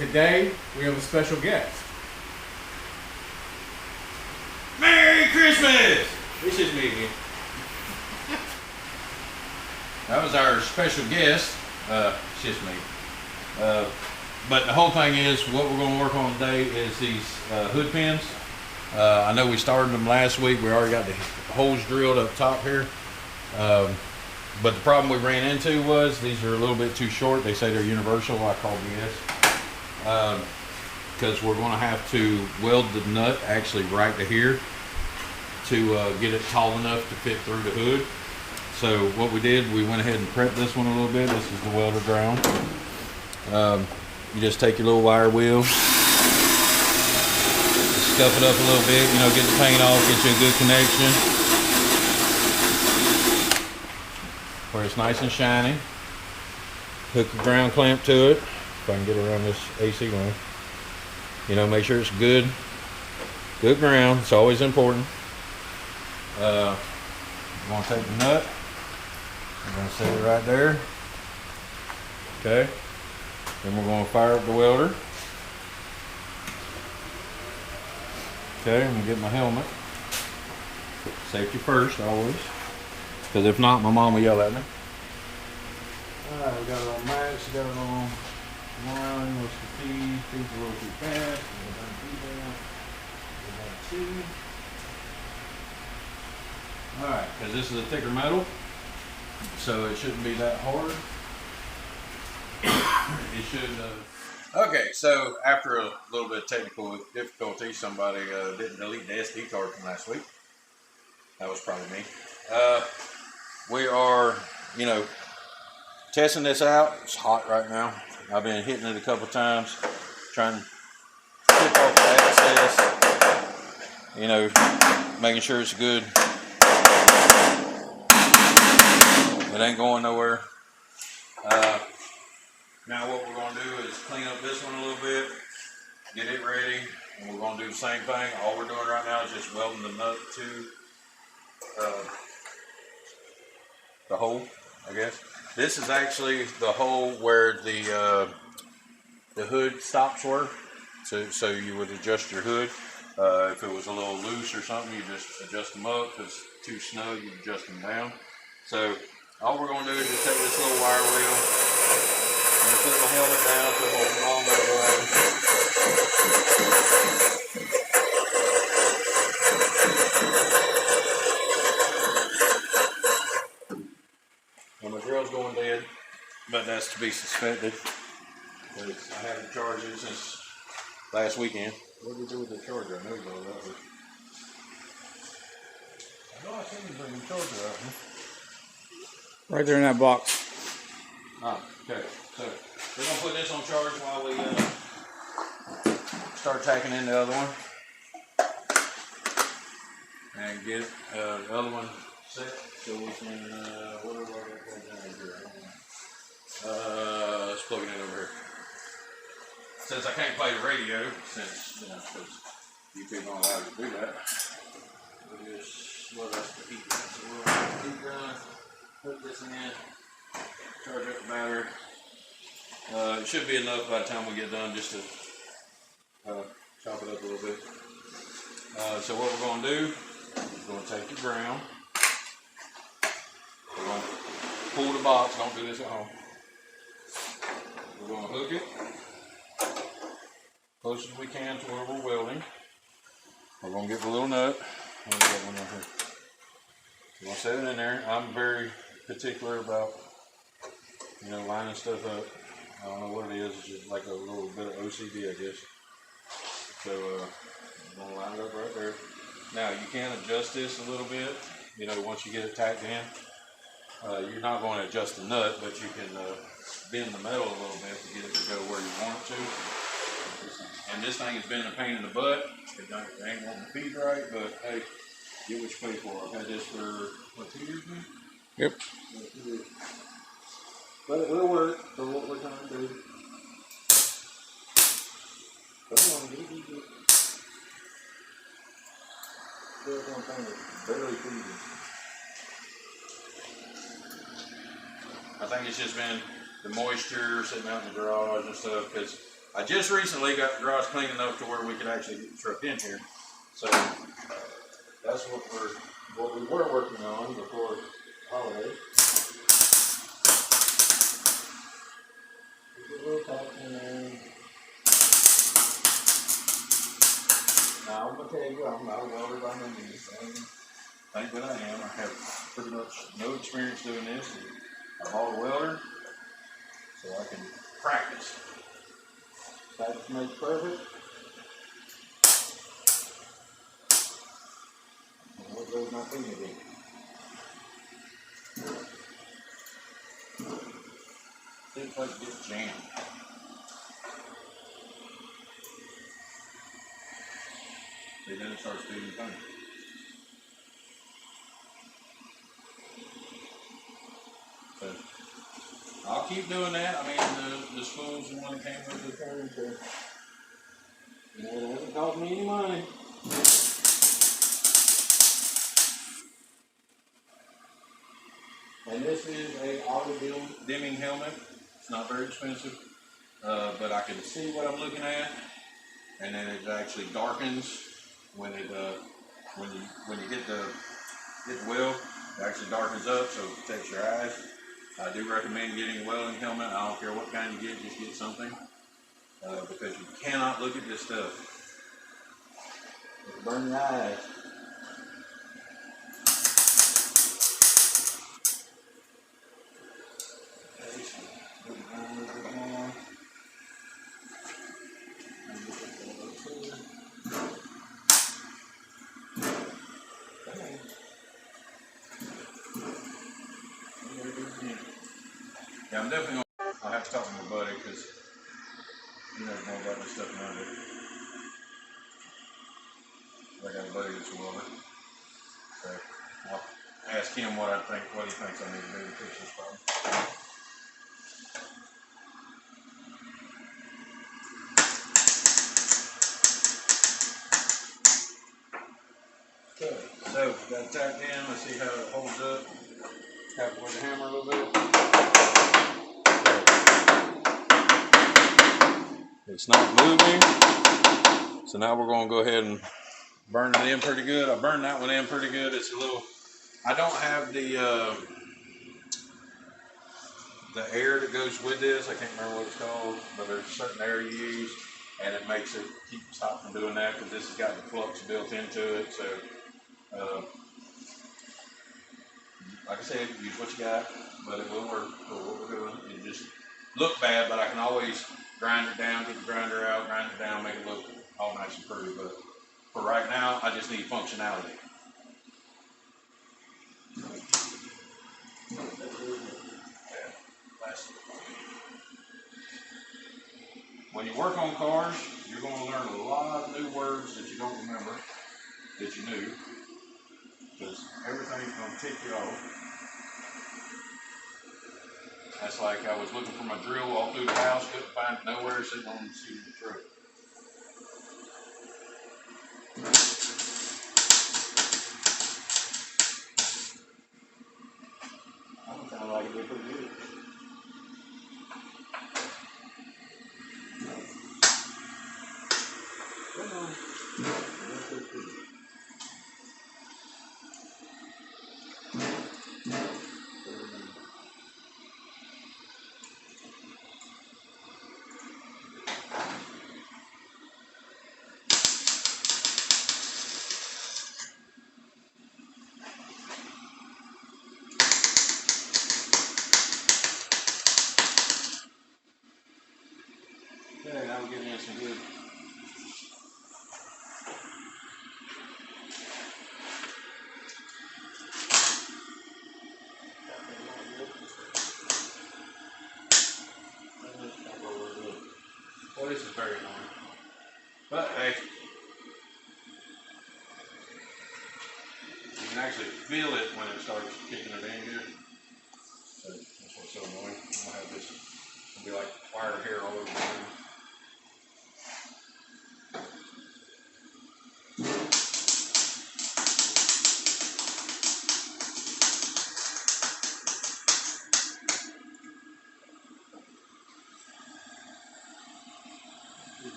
today we have a special guest. Merry Christmas! This is me again. That was our special guest. It's just me. But the whole thing is, what we're going to work on today is these hood pins. I know we started them last week. We already got the holes drilled up top here. But the problem we ran into was these are a little bit too short. They say they're universal. I called BS. Because we're going to have to weld the nut actually right to here to get it tall enough to fit through the hood. So what we did, we went ahead and prepped this one a little bit. This is the welder ground. You just take your little wire wheel, scuff it up a little bit, you know, get the paint off, get you a good connection where it's nice and shiny. Hook the ground clamp to it, if I can get around this AC line. You know, make sure it's good ground. It's always important. We're going to take the nut. I'm going to set it right there. Okay. Then we're going to fire up the welder. Okay, I'm going to get my helmet. Safety first, always. Because if not, my mom will yell at me. Alright, we got it on max, we got it on 1. What's the feed? Feed's a little too fast. We're going to feed down. 2. Alright, because this is a thicker metal, so it shouldn't be that hard. It should. Okay, so after a little bit of technical difficulty, somebody didn't delete the SD card from last week. That was probably me. We are, you know, testing this out. It's hot right now. I've been hitting it a couple times, trying to strip off the excess. You know, making sure it's good. It ain't going nowhere. Now what we're going to do is clean up this one a little bit, get it ready, and we're going to do the same thing. All we're doing right now is just welding the nut to the hole, I guess. This is actually the hole where the hood stops were, so you would adjust your hood. If it was a little loose or something, you just adjust them up. If it's too snug, you adjust them down. So all we're going to do is just take this little wire wheel. I'm going to put my helmet down so it won't fall that way. Well, my drill's going dead, but that's to be suspected. Because I haven't charged it since last weekend. What did we do with the charger? I know you know that. I know I seen you bring the charger out. Huh? Right there in that box. Oh, okay. So we're going to put this on charge while we start tacking in the other one. And get the other one set so we can, whatever I got down here, I don't know. Let's plug it in over here. Since I can't play the radio, since, you know, because you people aren't allowed to do that, we'll just, well, that's the heat gun. So we'll put the heat gun, put this in, charge up the battery. It should be enough by the time we get done just to chop it up a little bit. So what we're going to do is going to take the ground. We're going to pull the box. Don't do this at home. We're going to hook it close as we can to where we're welding. We're going to get the little nut. We're going to set it in there. I'm very particular about, you know, lining stuff up. I don't know what it is. It's just like a little bit of OCD, I guess. So I'm going to line it up right there. Now you can adjust this a little bit. You know, once you get it tacked in, you're not going to adjust the nut, but you can bend the metal a little bit to get it to go where you want it to. And this thing has been a pain in the butt. It ain't wanting to feed right, but hey, get what you pay for. I've had this for, what, 2 years now? Yep. But it will work for what we're trying to do. Come on, get it. Barely feeding. I think it's just been the moisture sitting out in the garage and stuff, because I just recently got the garage clean enough to where we could actually get the truck in here. So that's what we were working on before holiday. Put a little top in there. Now I'm gonna tell you, I'm not a welder by no means. Thank God I am. I have pretty much no experience doing this. I bought a welder so I can practice. Practice makes perfect. And what goes my finger again? Seems like it gets jammed. See, then it starts doing the thing. So I'll keep doing that. I mean, the spool's the one that came with the turn, so you know, it hasn't cost me any money. And this is a auto dimming helmet. It's not very expensive, but I can see what I'm looking at, and then it actually darkens when it when you hit the wheel. It actually darkens up, so it protects your eyes. I do recommend getting a welding helmet. I don't care what kind you get, just get something, because you cannot look at this stuff. It'll burn your eyes. Yeah, I'm definitely gonna. I'll have to talk to my buddy because he knows more about this stuff than I do. I got a buddy that's a welder, so I'll ask him what he thinks I need to do to fix this problem. Okay, so got it tapped in. Let's see how it holds up. Tap it with the hammer a little bit. It's not moving, so now we're going to go ahead and burn it in pretty good. I burned that one in pretty good. It's a little, I don't have the air that goes with this. I can't remember what it's called, but there's a certain air you use, and it makes it stop from doing that because this has got the flux built into it. So, like I said, use what you got, but it will work for what we're doing. It just look bad, but I can always grind it down, get the grinder out, grind it down, make it look all nice and pretty. But for right now, I just need functionality. When you work on cars, you're going to learn a lot of new words that you don't remember that you knew, because everything's going to tick you off. That's like I was looking for my drill all through the house, couldn't find it nowhere, sitting on the seat of the truck. I don't sound like it did pretty good. Come on. Okay, now we're getting in some good. Well, this is very annoying. But hey, you can actually feel it when it starts kicking it in here. So that's what's so annoying. I'm gonna have this. It'll be like wire hair all over the room.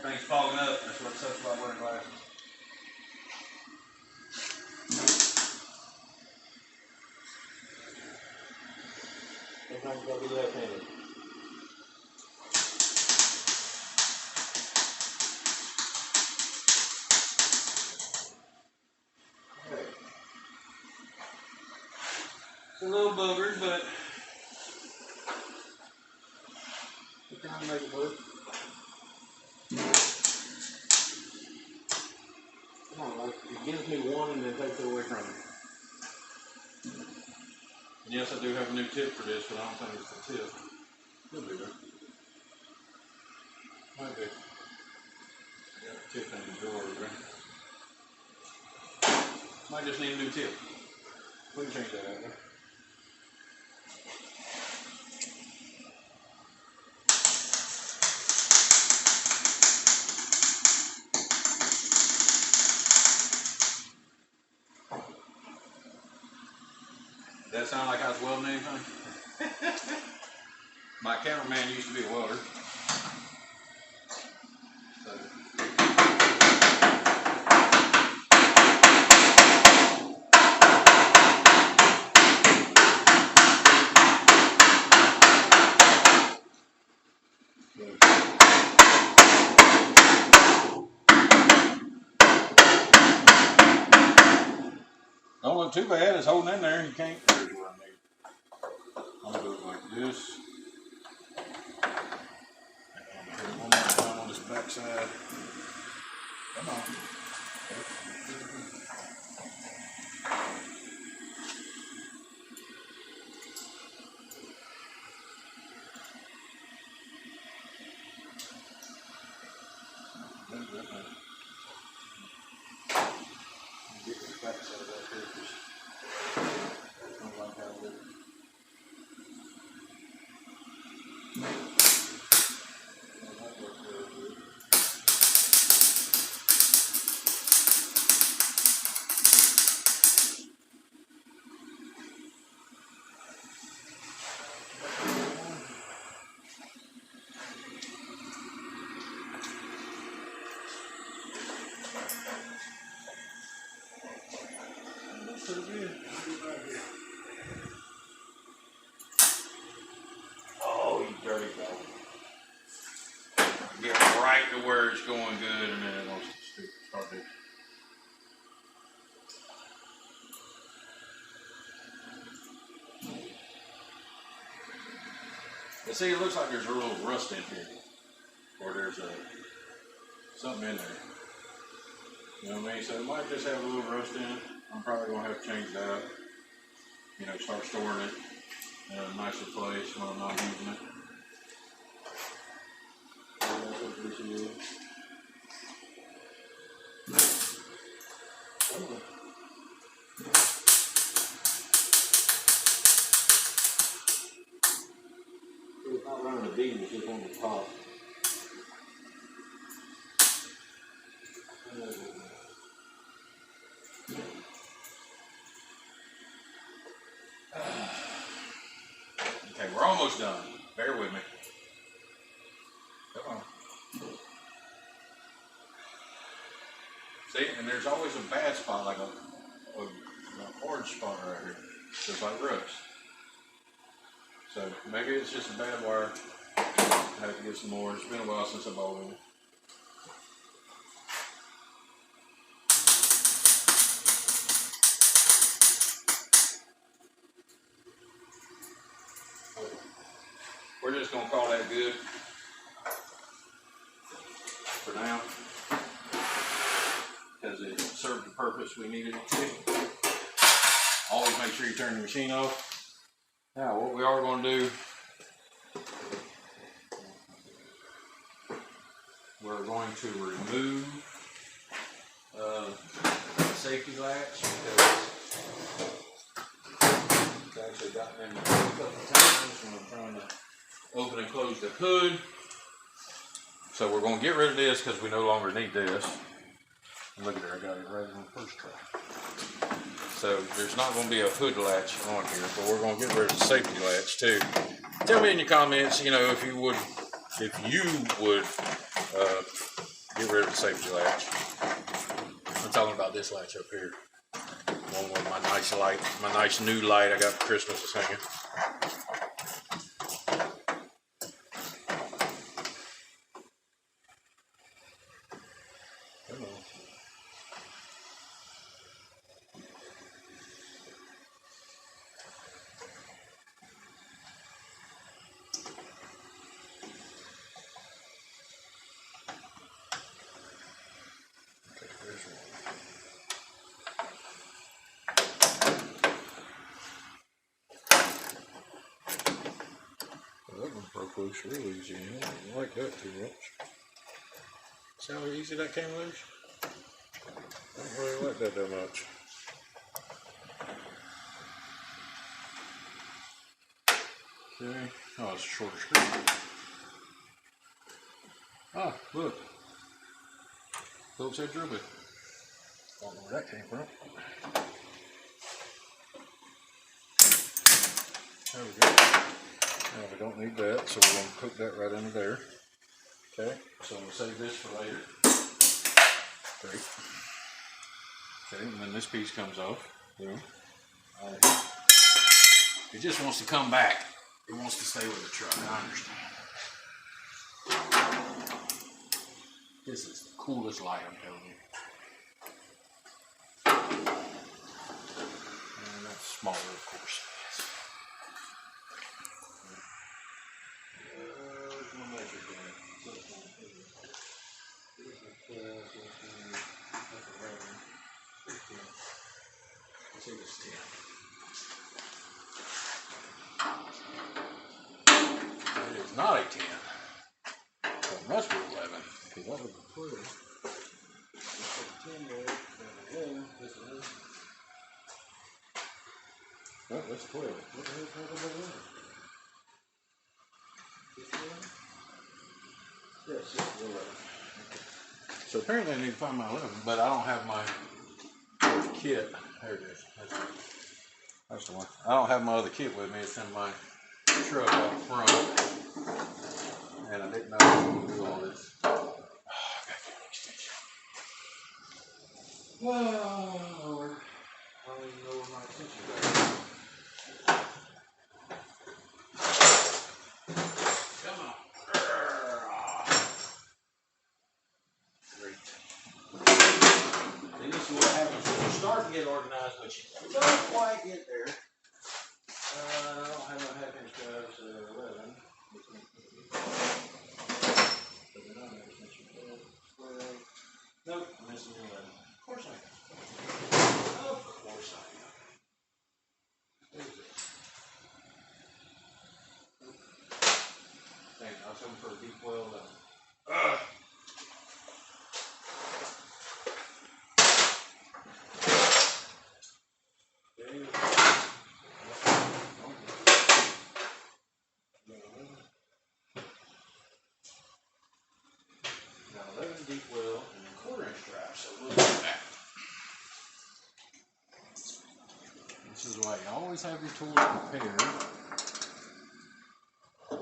Everything's fogging up. That's what sucks about wearing glasses. Sometimes you gotta be left-handed. Okay. It's a little boogers, but we're trying to make it work. Come on, like, it gives me one and then takes it away from me. And yes, I do have a new tip for this, but I don't think it's the tip. It'll be there. Might be. I got a tip in the drawer over there. Might just need a new tip. We can change that out there. Does that sound like I was welding anything? My cameraman used to be a welder. So. Don't look too bad, it's holding in there, you can't. There's what I need. I'm gonna do it like this. And I'm gonna hit it one more time on this back side. Come on. Get this back side right here, because I don't like how it looks. Oh, you dirty dog. Get right to where it's going good, and then it wants to start to. But see, it looks like there's a little rust in here, or there's something in there. You know what I mean? So it might just have a little rust in it. I'm probably gonna have to change it out. You know, start storing it in a nicer place when I'm not using it. It's not running a beam, it's just on the top. Okay, we're almost done. Bear with me. Come on. See, and there's always a bad spot, like an orange spot right here, just like rust. So maybe it's just a bad wire. I have to get some more. It's been a while since I've oiled it. We're just going to call that good for now, because it served the purpose we needed it to. Always make sure you turn the machine off. Now, what we are going to do, we're going to remove the safety latch, because it's actually gotten in a couple of times when I'm trying to open and close the hood. So we're going to get rid of this because we no longer need this. And look at there, I got it right on the first try. So there's not going to be a hood latch on here, but we're going to get rid of the safety latch too. Tell me in your comments, you know, if you would get rid of the safety latch. I'm talking about this latch up here. One with my nice light, my nice new light I got for Christmas is hanging. That one broke loose real easy. I don't like that too much. See how easy that came loose? I don't really like that much. Okay. Oh, it's a shorter screw. Ah, look. Phillips head drill bit. Don't know where that came from. There we go. Now we don't need that, so we're going to cook that right under there. Okay, so I'm going to save this for later. Great. Okay, and then this piece comes off. Boom. It just wants to come back. It wants to stay with the truck. I understand. This is the coolest light, I'm telling you. And that's smaller, of course. Let's see this 10. It is not a 10. So it must be 11. Because that would be 12. It's a 10 there. 11. This is 11. Oh, that's 12. What the hell is that about 11? Is this 11? Yes, it's 11. Okay. So apparently I need to find my 11, but I don't have my kit. There it is. That's the one. I don't have my other kit with me. It's in my truck up front. And I didn't know I was going to do all this. Oh, I got to get an extension. Oh, Lord. I don't even know where my extension is. Come on. Great. See, this is what happens when you start to get organized, but you don't quite get there. I don't have no half-inch tabs, 11. Nope, I'm missing 11. Of course I am. Of course I am. There's it. Dang, I was hoping for a deep well done. Now 11 deep well and a 1/4 inch drive, so we'll do that. This is why you always have your tools prepared. There we go.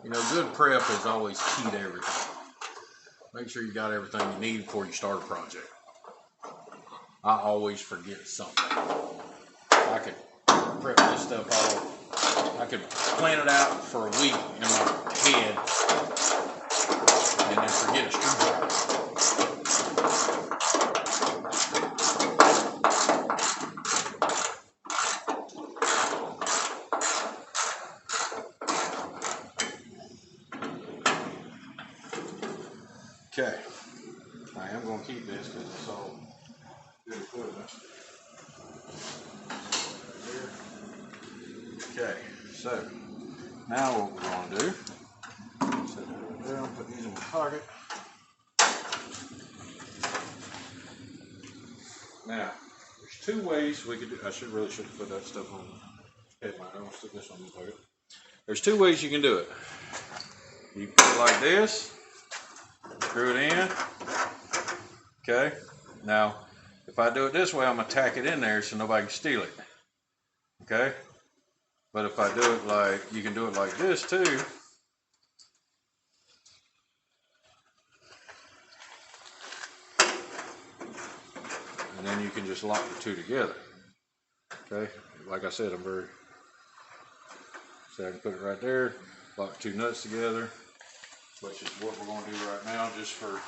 You know, good prep is always key to everything. Make sure you got everything you need before you start a project. I always forget something. I could prep this stuff all. I could plan it out for a week in my head and then forget a screwdriver. Okay, I am going to keep this because it's all good equipment. Okay, so now what we're going to do, set that down, put these in my pocket. Now, there's two ways we could do. I really should have put that stuff on the headline. I'm going to stick this on the pocket. There's two ways you can do it. You put it like this. Screw it in, Okay, now if I do it this way, I'm gonna tack it in there so nobody can steal it. Okay, but if I do it like, you can do it like this too. And then you can just lock the two together. Okay, like I said, so I can put it right there, lock two nuts together, which is what we're going to do right now, just for,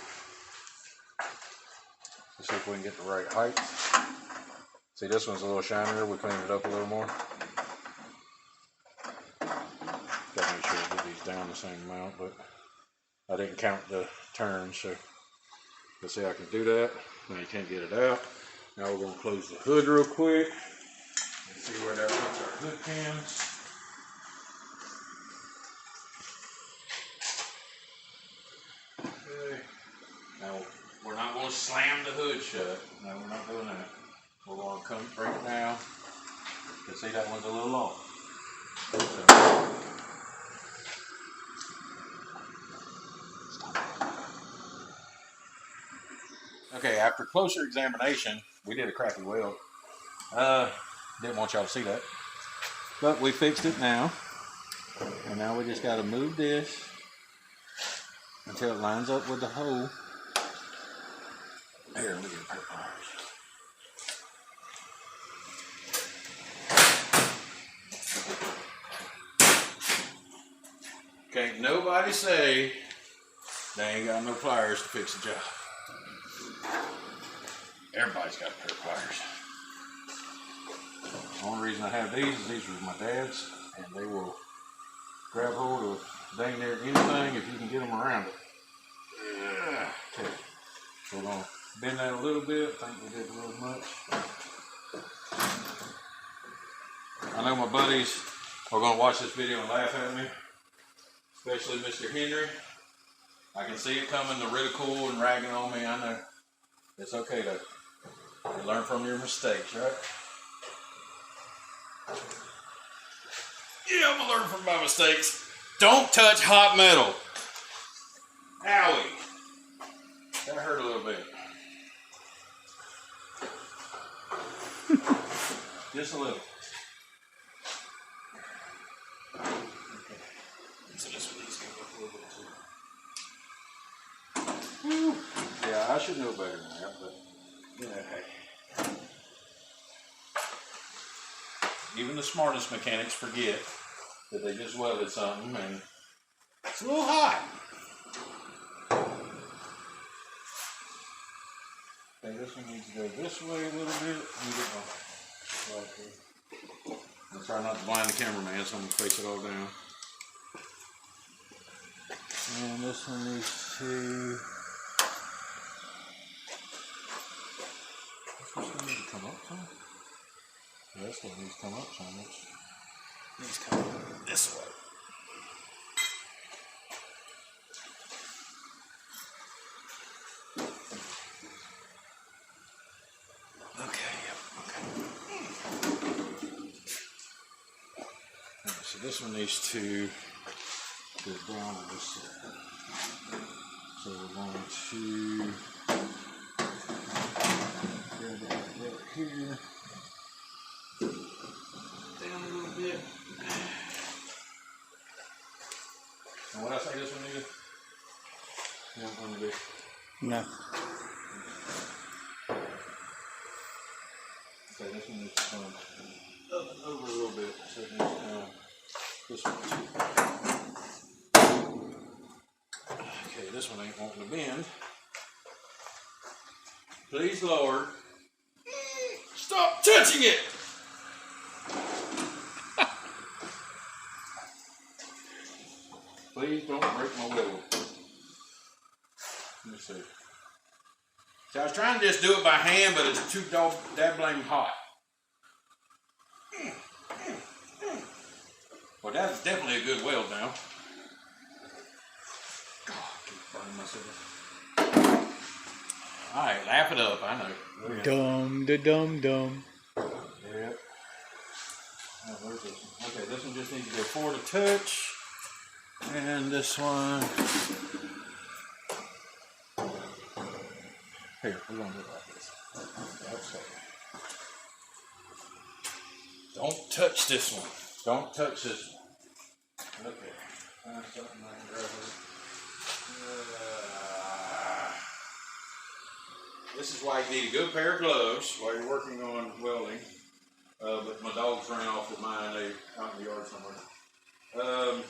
let's see if we can get the right height. See, this one's a little shinier, we cleaned it up a little more. Gotta make sure I get these down the same amount, but I didn't count the turns, so let's see, I can do that. Now you can't get it out. Now we're going to close the hood real quick and see where that puts our hood pins. Okay. Now we're not going to slam the hood shut. No, we're not doing that. We're going to come bring it down. You can see that one's a little long. So, okay, after closer examination, we did a crappy weld. Didn't want y'all to see that. But we fixed it now. And now we just got to move this until it lines up with the hole. Here, let me get a pair of pliers. Can't nobody say they ain't got no pliers to fix the job. Everybody's got a pair of pliers. The only reason I have these is these were my dad's, and they will grab hold of dang near anything if you can get them around it. Okay. So we're going to bend that a little bit. I think we did a little much. I know my buddies are going to watch this video and laugh at me, especially Mr. Henry. I can see it coming, the ridicule and ragging on me. I know. It's okay though. You learn from your mistakes, right? Yeah, I'm gonna learn from my mistakes. Don't touch hot metal. Owie. That hurt a little bit. Just a little. Okay. So this one needs to come up a little bit too. Whew. Yeah, I should know better than that, but yeah, hey. Even the smartest mechanics forget that they just welded something and it's a little hot. Okay, this one needs to go this way a little bit. I'll try not to blind the cameraman, so I'm going to face it all down. And this one needs to... This one needs to come up some. Yeah, this one needs to come up so much. Needs to come this way. Okay, yep, okay. Right, so this one needs to go down on this side. So we're going to grab it right here. Down a little bit. And what I say this one needed? You don't want to do? No. Okay, this one needs to come up and over a little bit. So it needs to come this one too. Okay, this one ain't wanting to bend. Please, Lord, stop touching it! Please don't break my wheel. Let me see. See, I was trying to just do it by hand, but it's too that blame hot. Well, that's definitely a good weld now. God, I keep burning myself. All right, laugh it up. I know. Dum da dum dum. Yep. Oh, where's this one? Okay, this one just needs to go forward a touch. And this one. Here, we're gonna do it like this. Okay. Don't touch this one. Don't touch this one. Okay. Find something I can grab with. This is why you need a good pair of gloves while you're working on welding. But my dogs ran off with mine. They out in the yard somewhere. Oh,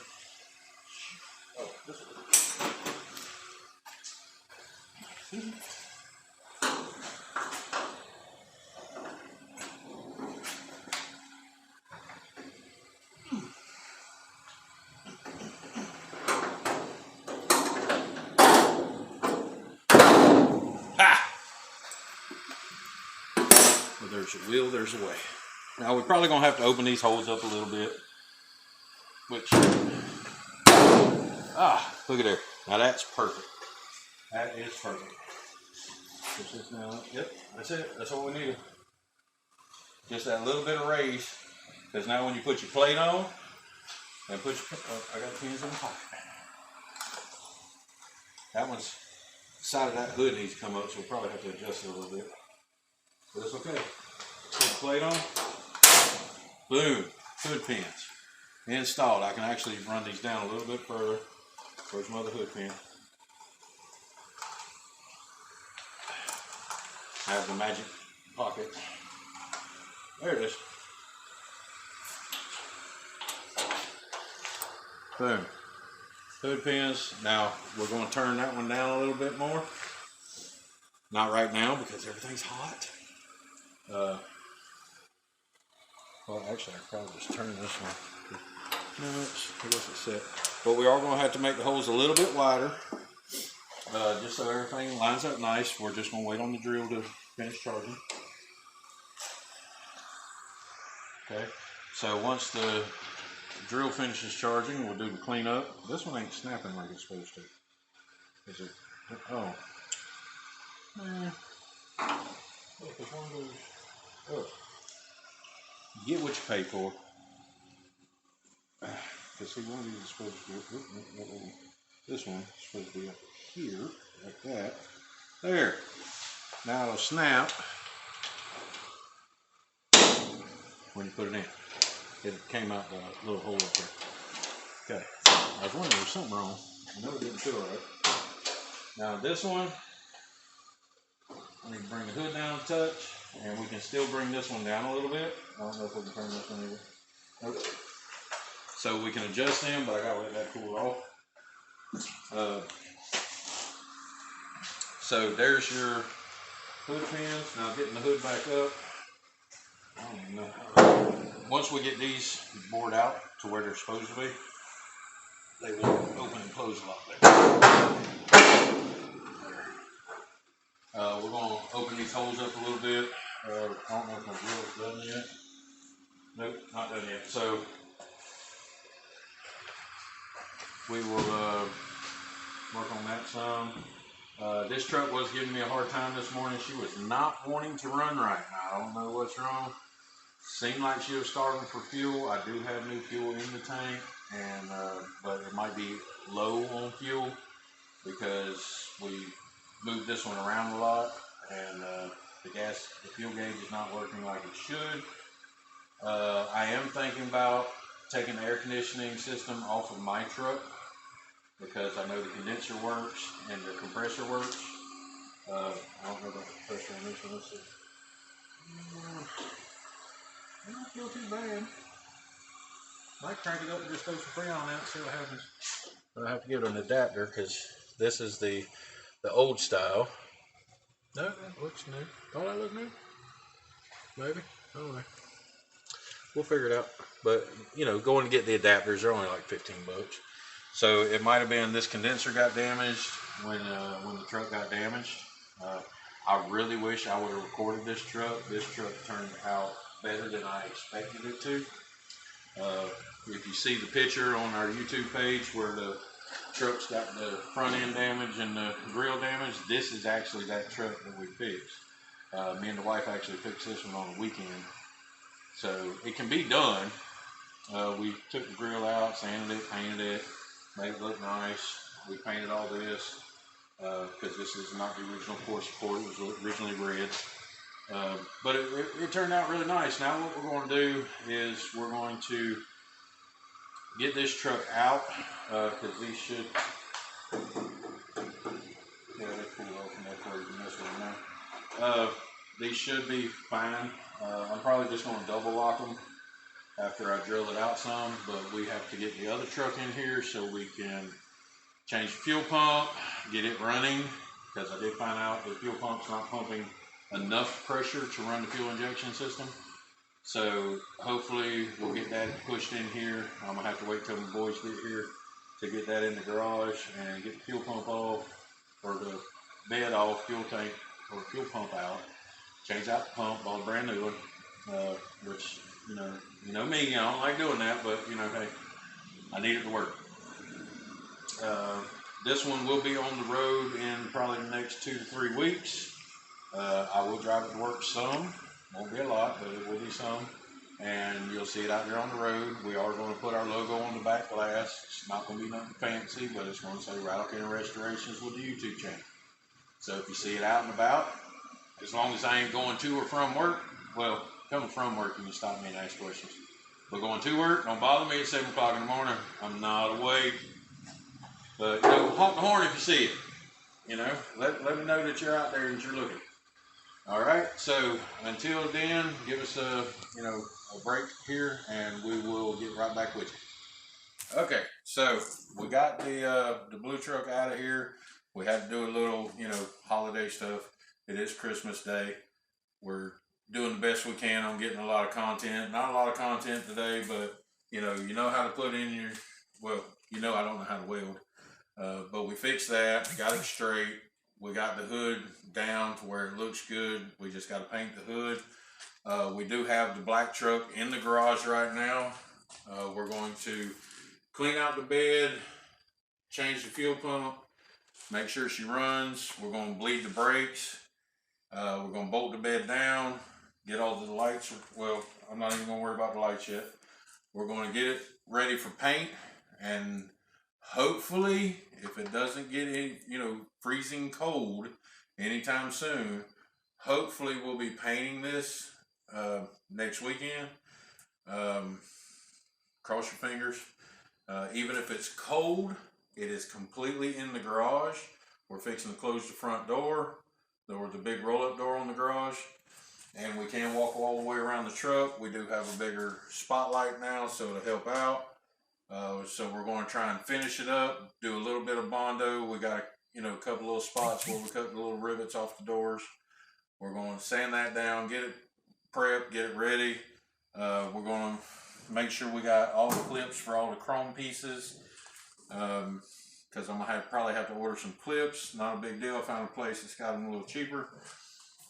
this one. Well, there's a will, there's a way. Now we're probably gonna have to open these holes up a little bit. Which, look at there. Now that's perfect. That is perfect. Push this down. Yep, that's it. That's what we need. Just that little bit of raise. Because now when you put your plate on, and put your, I got pins in the pocket. That one's, side of that hood needs to come up, so we'll probably have to adjust it a little bit. But it's okay. Put the plate on. Boom. Hood pins. Installed. I can actually run these down a little bit further. Where's my other hood pin? I have the magic pocket. There it is. Boom. Hood pins. Now we're going to turn that one down a little bit more. Not right now because everything's hot. Well, actually, I could probably just turn this one. No, I guess it's set. But we are going to have to make the holes a little bit wider. Just so everything lines up nice. We're just going to wait on the drill to finish charging. Okay. So once the drill finishes charging, we'll do the cleanup. This one ain't snapping like it's supposed to. Is it? Oh. Man. Look, it's one of those. Oh. You get what you pay for. Because see, one of these is supposed to be, this one is supposed to be up here, like that. There. Now it'll snap when you put it in. It came out the little hole up there. Okay. I was wondering, there's something wrong. I know it didn't feel right. Now this one, I need to bring the hood down a touch, and we can still bring this one down a little bit. I don't know if we can turn this one either. Nope. So we can adjust them, but I gotta let that cool off. So there's your hood pins. Now getting the hood back up. I don't even know. Once we get these bored out to where they're supposed to be, they will open and close a lot better. We're going to open these holes up a little bit. I don't know if my drill's done yet. Nope, not done yet. So we will work on that some. This truck was giving me a hard time this morning. She was not wanting to run right now. I don't know what's wrong. Seemed like she was starving for fuel. I do have new fuel in the tank, and but it might be low on fuel because we moved this one around a lot, and the fuel gauge is not working like it should. I am thinking about taking the air conditioning system off of my truck because I know the condenser works and the compressor works. I don't know about the pressure on this one. Let's see. I don't feel too bad. Might crank it up and just throw some Freon out and see what happens. But I have to give it an adapter because this is the old style. No, that looks new. Don't that look new? Maybe. I don't know. We'll figure it out. But, you know, going to get the adapters, they're only like 15 bucks. So it might have been this condenser got damaged when the truck got damaged. I really wish I would have recorded this truck. This truck turned out better than I expected it to. If you see the picture on our YouTube page where the truck's got the front end damage and the grill damage, this is actually that truck that we fixed. Me and the wife actually fixed this one on the weekend. So it can be done. We took the grill out, sanded it, painted it, made it look nice. We painted all this because this is not the original core support. It was originally red. But it turned out really nice. Now what we're going to do is we're going to get this truck out, because these should, yeah, they pull off and that's where you can mess with them now. These should be fine. I'm probably just going to double lock them after I drill it out some, but we have to get the other truck in here so we can change the fuel pump, get it running, because I did find out the fuel pump's not pumping enough pressure to run the fuel injection system. So hopefully we'll get that pushed in here. I'm gonna have to wait till the boys get here to get that in the garage and get the fuel pump off, or the bed off, fuel tank or fuel pump out, change out the pump, bought a brand new one, which, you know me, I don't like doing that, but hey, I need it to work. This one will be on the road in probably the next 2 to 3 weeks. I will drive it to work some. Won't be a lot, but it will be some. And you'll see it out there on the road. We are going to put our logo on the back glass. It's not going to be nothing fancy, but it's going to say Rattle Can Restorations with the YouTube channel. So if you see it out and about, as long as I ain't going to or from work, well, coming from work, you can stop me and ask questions. But going to work, don't bother me at 7 o'clock in the morning. I'm not awake. But, honk the horn if you see it. Let me know that you're out there and that you're looking. All right, so until then, give us a break here, and we will get right back with you. Okay, so we got the blue truck out of here. We had to do a little, holiday stuff. It is Christmas Day. We're doing the best we can on getting a lot of content. Not a lot of content today, but you know how to put in your, well, I don't know how to weld, but we fixed that, got it straight. We got the hood down to where it looks good. We just got to paint the hood. We do have the black truck in the garage right now. We're going to clean out the bed, change the fuel pump, make sure she runs. We're going to bleed the brakes. We're going to bolt the bed down, get all the lights. Well, I'm not even going to worry about the lights yet. We're going to get it ready for paint, and hopefully, if it doesn't get any, freezing cold anytime soon, hopefully we'll be painting this next weekend. Cross your fingers. Even if it's cold, it is completely in the garage. We're fixing to close the front door. There was a big roll-up door on the garage, and we can walk all the way around the truck. We do have a bigger spotlight now, so it'll help out. So we're going to try and finish it up, do a little bit of Bondo. We got a couple little spots where we cut the little rivets off the doors. We're going to sand that down, get it prepped, get it ready. We're going to make sure we got all the clips for all the chrome pieces, because I'm going to probably have to order some clips. Not a big deal. I found a place that's got them a little cheaper.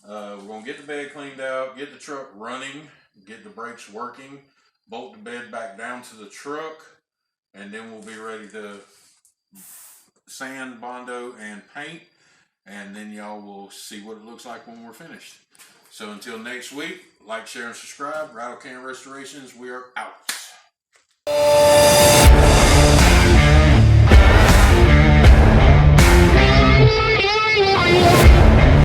We're going to get the bed cleaned out, get the truck running, get the brakes working, bolt the bed back down to the truck, and then we'll be ready to sand, Bondo, and paint, and then y'all will see what it looks like when we're finished. So until next week, like, share, and subscribe. Rattle Can Restorations, we are out.